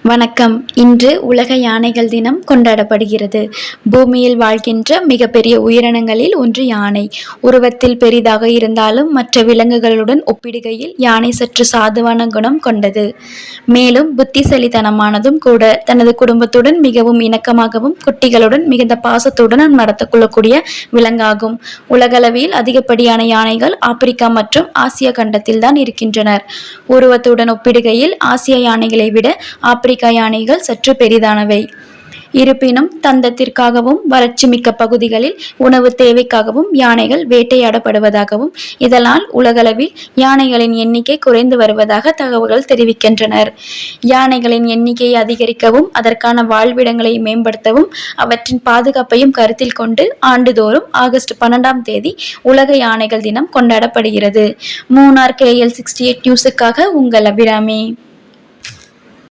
வணக்கம். இன்று உலக யானைகள் தினம் கொண்டாடப்படுகிறது. பூமியில் வாழ்கின்ற மிகப்பெரிய உயிரினங்களில் ஒன்று யானை. உருவத்தில் பெரிதாக இருந்தாலும் மற்ற விலங்குகளுடன் ஒப்பிடுகையில் யானை சற்று சாதுவான குணம் கொண்டது. மேலும் புத்திசாலித்தனமானதும் கூட. தனது குடும்பத்துடன் மிகவும் இணக்கமாகவும் குட்டிகளுடன் மிகுந்த பாசத்துடன் நடந்து கொள்ளக்கூடிய விலங்காகும். உலகளவில் அதிகப்படியான யானைகள் ஆப்பிரிக்கா மற்றும் ஆசியா கண்டத்தில்தான் இருக்கின்றனர். உருவத்துடன் ஒப்பிடுகையில் ஆசிய யானைகளை விட ஆப்பிரிக்க யானைகள் சற்று பெரிதானவை. இருப்பினும் தந்தத்திற்காகவும் வறட்சி மிக்க பகுதிகளில் உணவு தேவைக்காகவும் யானைகள் வேட்டையாடப்படுவதாகவும் இதனால் உலகளவில் யானைகளின் எண்ணிக்கை குறைந்து வருவதாக தகவல்கள் தெரிவிக்கின்றனர். யானைகளின் எண்ணிக்கையை அதிகரிக்கவும் அதற்கான வாழ்விடங்களை மேம்படுத்தவும் அவற்றின் பாதுகாப்பையும் கருத்தில் கொண்டு ஆண்டுதோறும் ஆகஸ்ட் 12ஆம் தேதி உலக யானைகள் தினம் கொண்டாடப்படுகிறது. மூனார் KL68 நியூஸுக்காக உங்கள் அபிராமி.